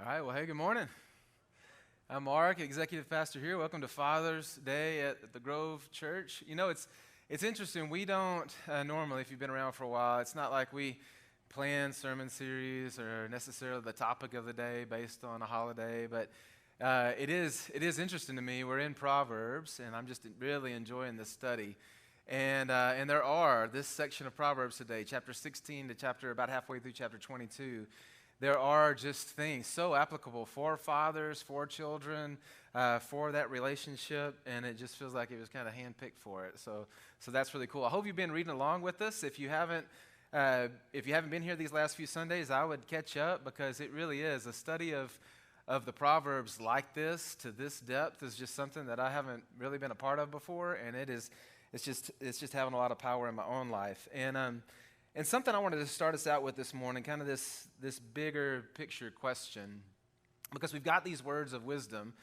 All right, well, hey, good morning. I'm Mark, executive pastor here. Welcome to Father's Day at the Grove Church. You know, it's interesting. We don't normally, if you've been around for a while, it's not like we plan sermon series or necessarily the topic of the day based on a holiday, but it is interesting to me. We're in Proverbs, and I'm just really enjoying this study. And there are this section of Proverbs today, chapter 16 to chapter about halfway through chapter 22. There are just things so applicable for fathers, for children, for that relationship, and it just feels like it was kind of handpicked for it. So that's really cool. I hope you've been reading along with us. If you haven't been here these last few Sundays, I would catch up because it really is a study of the Proverbs like this to this depth is just something that I haven't really been a part of before, and it's just having a lot of power in my own life. And something I wanted to start us out with this morning, kind of this bigger picture question, because we've got these words of wisdom,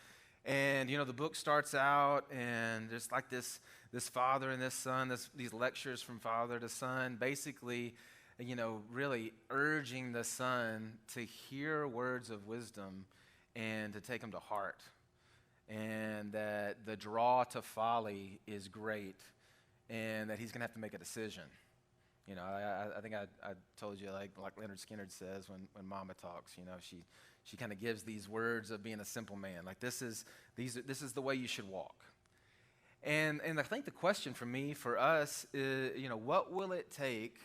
and you know the book starts out, and there's like this father and this son, these lectures from father to son, basically, you know, really urging the son to hear words of wisdom and to take them to heart, and that the draw to folly is great, and that he's going to have to make a decision. You know, I think I told you, like Leonard Skinner says when Mama talks, you know, she kind of gives these words of being a simple man. Like this is the way you should walk. And I think the question for us is, you know, what will it take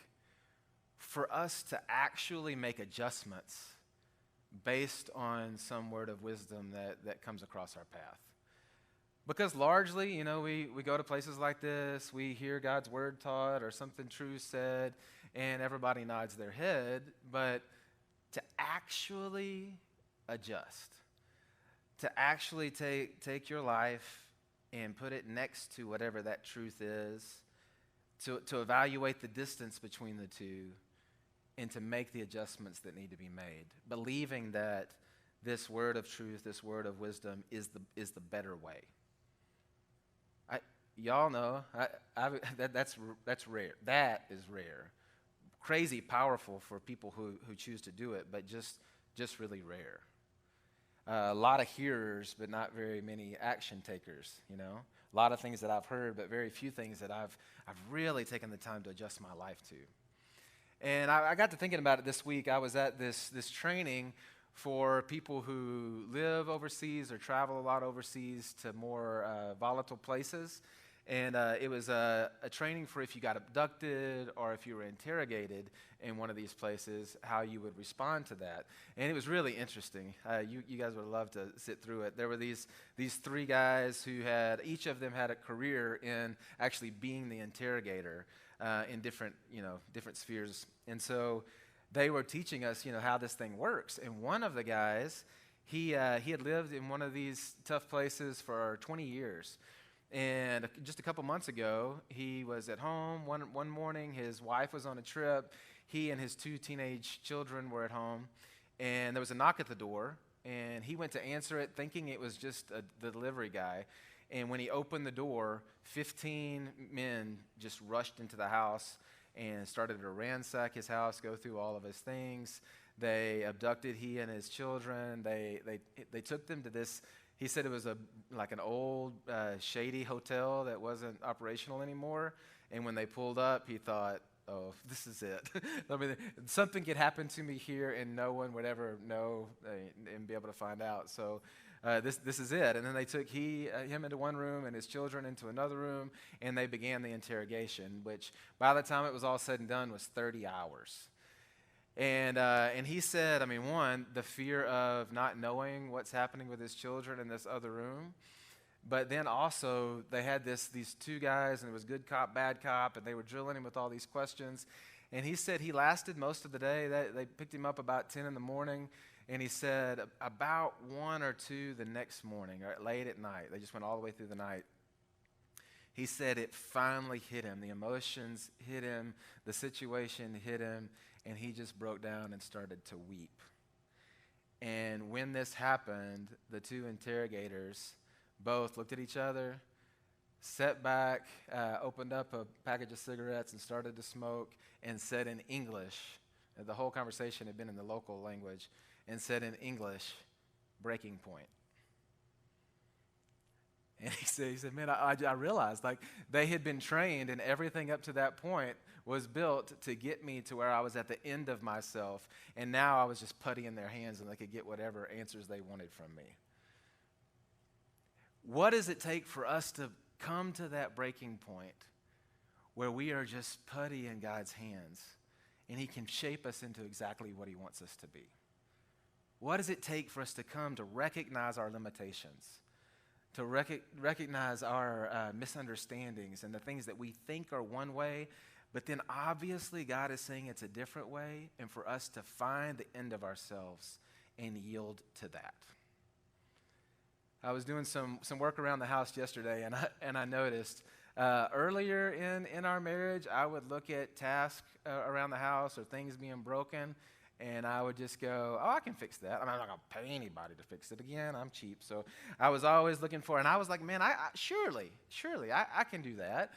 for us to actually make adjustments based on some word of wisdom that comes across our path? Because largely, you know, we go to places like this, we hear God's word taught or something true said, and everybody nods their head. But to actually adjust, to actually take your life and put it next to whatever that truth is, to evaluate the distance between the two, and to make the adjustments that need to be made, believing that this word of truth, this word of wisdom is the better way. Y'all know that's rare. That is rare. Crazy powerful for people who choose to do it, but just really rare. A lot of hearers, but not very many action takers. You know, a lot of things that I've heard, but very few things that I've really taken the time to adjust my life to. And I got to thinking about it this week. I was at this training for people who live overseas or travel a lot overseas to more volatile places. And it was a training for if you got abducted or if you were interrogated in one of these places, how you would respond to that. And it was really interesting. You guys would love to sit through it. There were these three guys who each of them had a career in actually being the interrogator in different spheres. And so they were teaching us, you know, how this thing works. And one of the guys, he had lived in one of these tough places for 20 years. And just a couple months ago, he was at home. One morning, his wife was on a trip. He and his two teenage children were at home. And there was a knock at the door. And he went to answer it thinking it was just the delivery guy. And when he opened the door, 15 men just rushed into the house and started to ransack his house, go through all of his things. They abducted he and his children. They took them to this. He said it was like an old shady hotel that wasn't operational anymore. And when they pulled up, he thought, "Oh, this is it. I mean, something could happen to me here, and no one would ever know and be able to find out." So this is it. And then they took him into one room and his children into another room, and they began the interrogation, which by the time it was all said and done was 30 hours. And he said, I mean, one, the fear of not knowing what's happening with his children in this other room, but then also they had these two guys, and it was good cop, bad cop, and they were drilling him with all these questions. And he said he lasted most of the day. They picked him up about 10 in the morning, and he said about 1 or 2 the next morning, or late at night. They just went all the way through the night. He said it finally hit him. The emotions hit him. The situation hit him. And he just broke down and started to weep. And when this happened, the two interrogators both looked at each other, sat back, opened up a package of cigarettes and started to smoke, and said in English, The whole conversation had been in the local language and said in English, breaking point. And he said, man, I realized like they had been trained and everything up to that point was built to get me to where I was at the end of myself. And now I was just putty in their hands and they could get whatever answers they wanted from me. What does it take for us to come to that breaking point where we are just putty in God's hands and he can shape us into exactly what he wants us to be? What does it take for us to come to recognize our limitations, to recognize our misunderstandings and the things that we think are one way, but then obviously God is saying it's a different way, and for us to find the end of ourselves and yield to that? I was doing some work around the house yesterday, and I noticed earlier in our marriage, I would look at tasks around the house or things being broken, and I would just go, oh, I can fix that. I'm not going to pay anybody to fix it again. I'm cheap. So I was always looking for, and I was like, man, surely I can do that.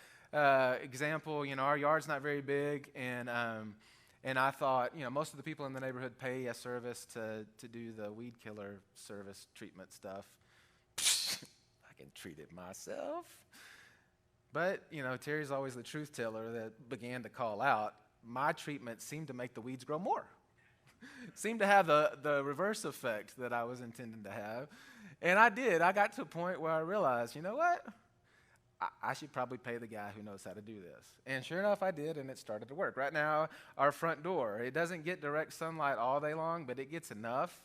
Example, our yard's not very big, and I thought, most of the people in the neighborhood pay a service to do the weed killer service treatment stuff. I can treat it myself. But, Terry's always the truth teller that began to call out. My treatment seemed to make the weeds grow more. Seemed to have the reverse effect that I was intending to have. And I did. I got to a point where I realized, you know what? I should probably pay the guy who knows how to do this. And sure enough, I did, and it started to work. Right now, our front door, it doesn't get direct sunlight all day long, but it gets enough,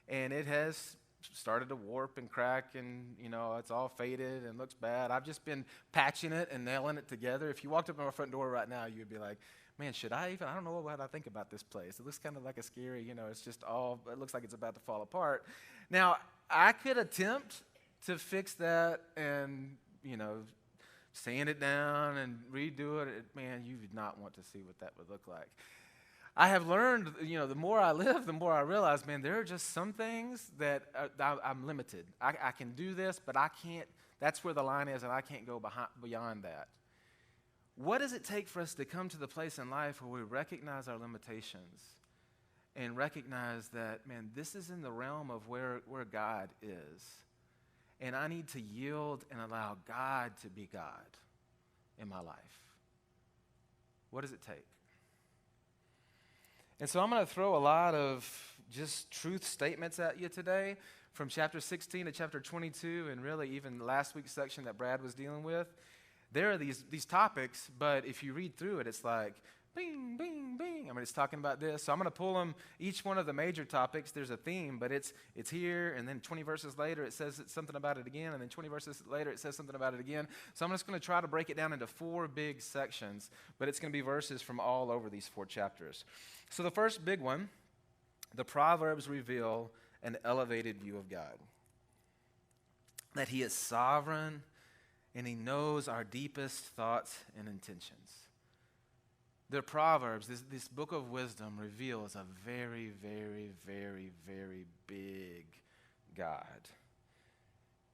and it has started to warp and crack, and, it's all faded and looks bad. I've just been patching it and nailing it together. If you walked up on our front door right now, you'd be like, man, I don't know what I think about this place. It looks kind of like a scary, it's just it looks like it's about to fall apart. Now, I could attempt to fix that and, sand it down and redo it. Man, you would not want to see what that would look like. I have learned, the more I live, the more I realize, man, there are just some things that I'm limited. I can do this, but I can't. That's where the line is, and I can't go beyond that. What does it take for us to come to the place in life where we recognize our limitations and recognize that, man, this is in the realm of where God is, and I need to yield and allow God to be God in my life? What does it take? And so I'm going to throw a lot of just truth statements at you today from chapter 16 to chapter 22, and really even last week's section that Brad was dealing with. There are these topics, but if you read through it, it's like, bing, bing, bing. It's talking about this. So I'm going to pull them, each one of the major topics, there's a theme, but it's here, and then 20 verses later, it says something about it again, and then 20 verses later, it says something about it again. So I'm just going to try to break it down into 4 big sections, but it's going to be verses from all over these 4 chapters. So the first big one, the Proverbs reveal an elevated view of God. That he is sovereign, and he knows our deepest thoughts and intentions. The Proverbs, this book of wisdom, reveals a very, very, very, very big God.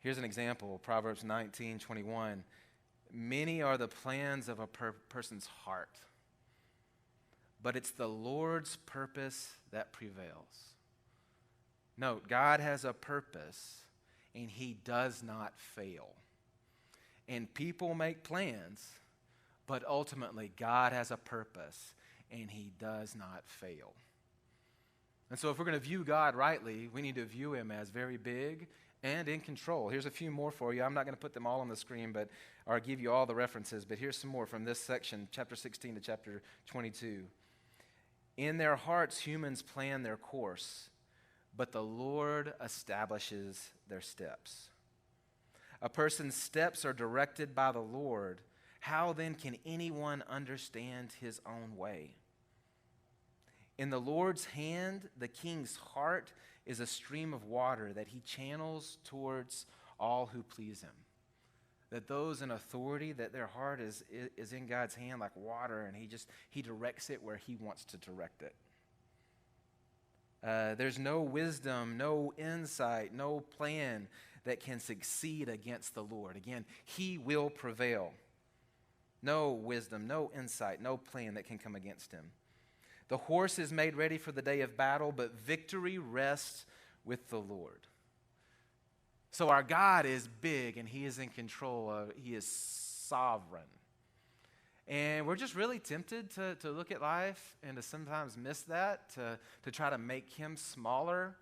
Here's an example, Proverbs 19:21. Many are the plans of a person's heart, but it's the Lord's purpose that prevails. Note, God has a purpose, and he does not fail. And people make plans, but ultimately God has a purpose, and he does not fail. And so if we're going to view God rightly, we need to view him as very big and in control. Here's a few more for you. I'm not going to put them all on the screen, or give you all the references, but here's some more from this section, chapter 16 to chapter 22. In their hearts, humans plan their course, but the Lord establishes their steps. A person's steps are directed by the Lord. How then can anyone understand his own way? In the Lord's hand, the king's heart is a stream of water that he channels towards all who please him. That those in authority, that their heart is in God's hand like water, and he directs it where he wants to direct it. There's no wisdom, no insight, no plan that can succeed against the Lord. Again, he will prevail. No wisdom, no insight, no plan that can come against him. The horse is made ready for the day of battle, but victory rests with the Lord. So our God is big and he is in control. He is sovereign. And we're just really tempted to look at life and to sometimes miss that, to try to make him smaller,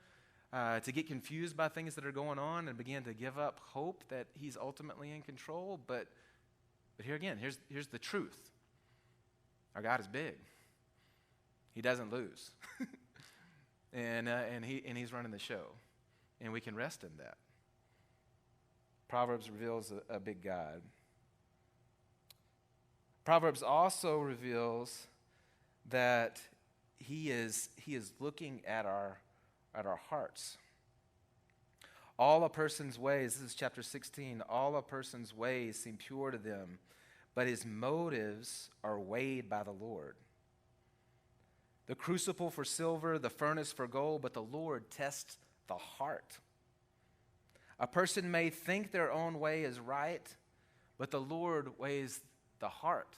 to get confused by things that are going on and begin to give up hope that he's ultimately in control. But here again, here's the truth. Our God is big. He doesn't lose. and he's running the show. And we can rest in that. Proverbs reveals a big God. Proverbs also reveals that he is looking at our hearts. All a person's ways, this is chapter 16, all a person's ways seem pure to them, but his motives are weighed by the Lord. The crucible for silver, the furnace for gold, but the Lord tests the heart. A person may think their own way is right, but the Lord weighs the heart.